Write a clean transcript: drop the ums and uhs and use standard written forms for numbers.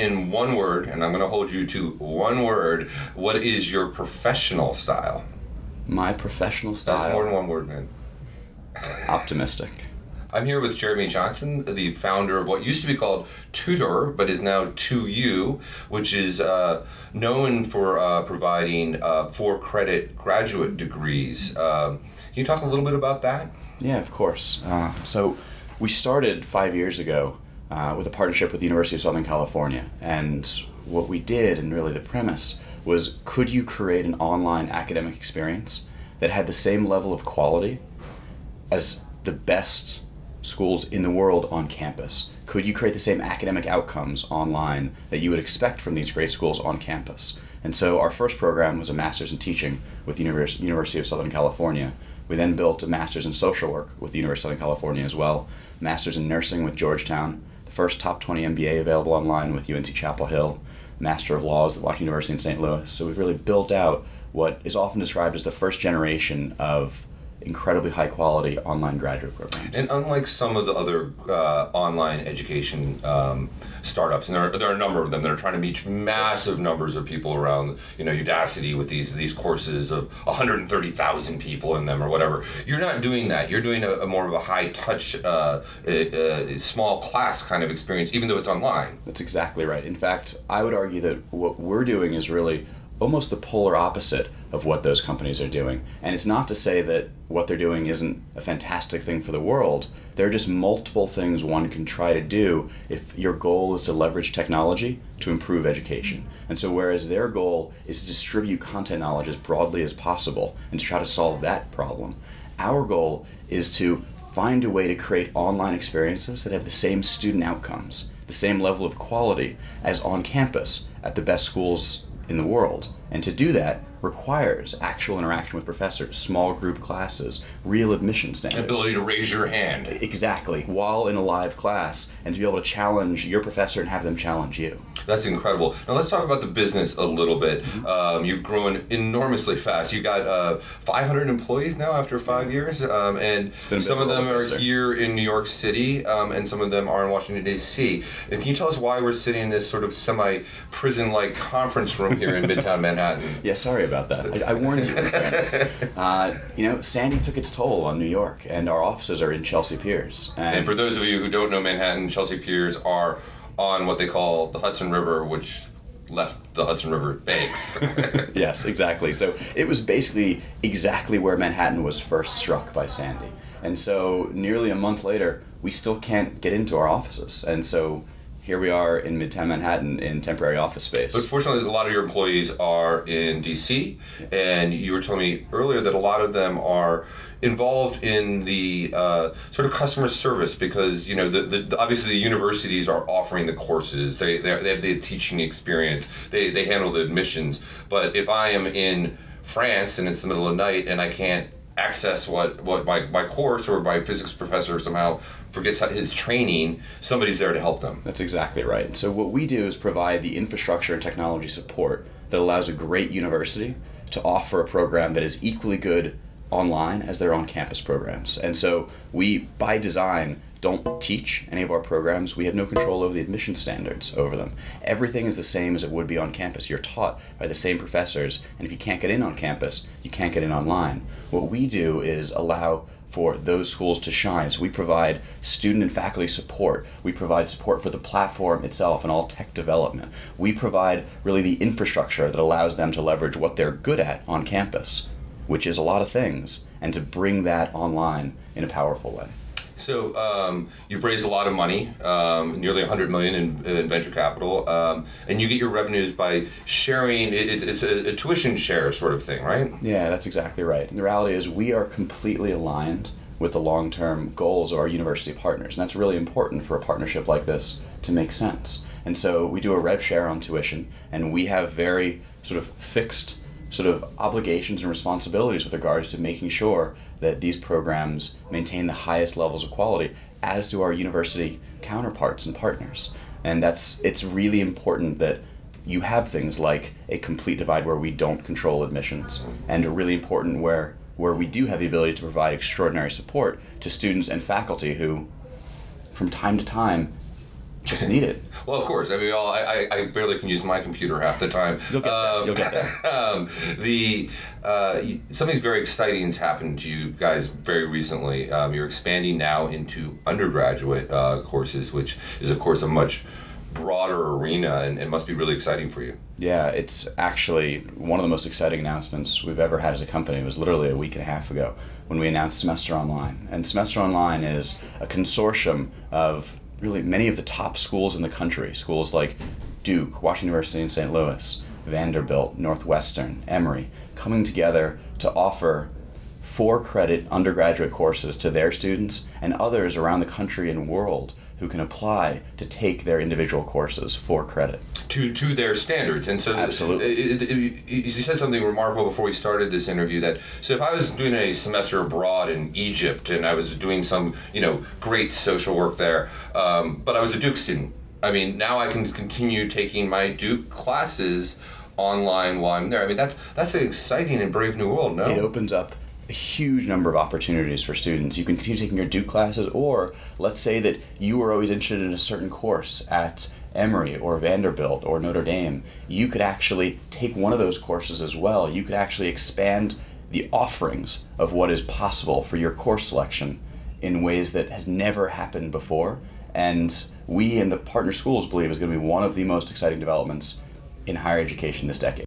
in one word, and I'm going to hold you to one word, what is your professional style? My professional style? That's more than one word, man. Optimistic. I'm here with Jeremy Johnson, the founder of what used to be called Tutor, but is now 2U, which is known for providing 4-credit graduate degrees. Can you talk a little bit about that? Yeah, of course. So we started 5 years ago with a partnership with the University of Southern California. And what we did, and really the premise, was could you create an online academic experience that had the same level of quality as the best schools in the world on campus? Could you create the same academic outcomes online that you would expect from these great schools on campus? And so our first program was a master's in teaching with the University of Southern California. We then built a master's in social work with the University of Southern California as well, master's in nursing with Georgetown, the first top 20 MBA available online with UNC Chapel Hill, Master of Laws at Washington University in St. Louis. So we've really built out what is often described as the first generation of incredibly high quality online graduate programs. And unlike some of the other online education startups, and there are a number of them that are trying to meet massive numbers of people around, Udacity with these courses of 130,000 people in them or whatever. You're not doing that. You're doing a more of a high touch, small class kind of experience, even though it's online. That's exactly right. In fact, I would argue that what we're doing is really almost the polar opposite of what those companies are doing. And it's not to say that what they're doing isn't a fantastic thing for the world. There are just multiple things one can try to do if your goal is to leverage technology to improve education. And so whereas their goal is to distribute content knowledge as broadly as possible and to try to solve that problem, our goal is to find a way to create online experiences that have the same student outcomes, the same level of quality as on campus at the best schools in the world. And to do that requires actual interaction with professors, small group classes, real admission standards. Ability to raise your hand. Exactly, while in a live class, and to be able to challenge your professor and have them challenge you. That's incredible. Now let's talk about the business a little bit. You've grown enormously fast. You got 500 employees now after 5 years, and some of them are here in New York City, and some of them are in Washington, D.C. And can you tell us why we're sitting in this sort of semi-prison-like conference room here in Midtown Manhattan? Yeah, sorry about that. I warned you in fairness. Sandy took its toll on New York, and our offices are in Chelsea Piers. And for those of you who don't know Manhattan, Chelsea Piers are on what they call the Hudson River, which left the Hudson River banks. Yes, exactly. So it was basically exactly where Manhattan was first struck by Sandy. And so nearly a month later, we still can't get into our offices. And so here we are in Midtown Manhattan in temporary office space. But fortunately, a lot of your employees are in D.C., and you were telling me earlier that a lot of them are involved in the sort of customer service because, obviously the universities are offering the courses, they have the teaching experience, they handle the admissions. But if I am in France and it's the middle of the night and I can't access what my course, or my physics professor somehow forgets his training, somebody's there to help them. That's exactly right. So what we do is provide the infrastructure and technology support that allows a great university to offer a program that is equally good online as their on-campus programs. And so we, by design, don't teach any of our programs. We have no control over the admission standards over them. Everything is the same as it would be on campus. You're taught by the same professors, and if you can't get in on campus, you can't get in online. What we do is allow for those schools to shine. So we provide student and faculty support. We provide support for the platform itself and all tech development. We provide really the infrastructure that allows them to leverage what they're good at on campus, which is a lot of things, and to bring that online in a powerful way. So you've raised a lot of money, nearly $100 million in venture capital, and you get your revenues by sharing. It's a tuition share sort of thing, right? Yeah, that's exactly right. And the reality is we are completely aligned with the long-term goals of our university partners, and that's really important for a partnership like this to make sense. And so we do a rev share on tuition, and we have very sort of fixed obligations and responsibilities with regards to making sure that these programs maintain the highest levels of quality, as do our university counterparts and partners. And it's really important that you have things like a complete divide where we don't control admissions, and really important where we do have the ability to provide extraordinary support to students and faculty who, from time to time, just need it. Well, of course. I mean, I barely can use my computer half the time. You'll get there. You'll get there. Something very exciting has happened to you guys very recently. You're expanding now into undergraduate courses, which is, of course, a much broader arena and must be really exciting for you. Yeah, it's actually one of the most exciting announcements we've ever had as a company. It was literally a week and a half ago when we announced Semester Online. And Semester Online is a consortium of really many of the top schools in the country. Schools like Duke, Washington University in St. Louis, Vanderbilt, Northwestern, Emory, coming together to offer 4-credit undergraduate courses to their students and others around the country and world who can apply to take their individual courses for credit. To their standards. And so absolutely. You said something remarkable before we started this interview, that so if I was doing a semester abroad in Egypt and I was doing some great social work there, but I was a Duke student, I mean, now I can continue taking my Duke classes online while I'm there. I mean, that's an exciting and brave new world, no? It opens up a huge number of opportunities for students. You can continue taking your Duke classes, or let's say that you were always interested in a certain course at Emory or Vanderbilt or Notre Dame. You could actually take one of those courses as well. You could actually expand the offerings of what is possible for your course selection in ways that has never happened before. And we in the partner schools believe is going to be one of the most exciting developments in higher education this decade.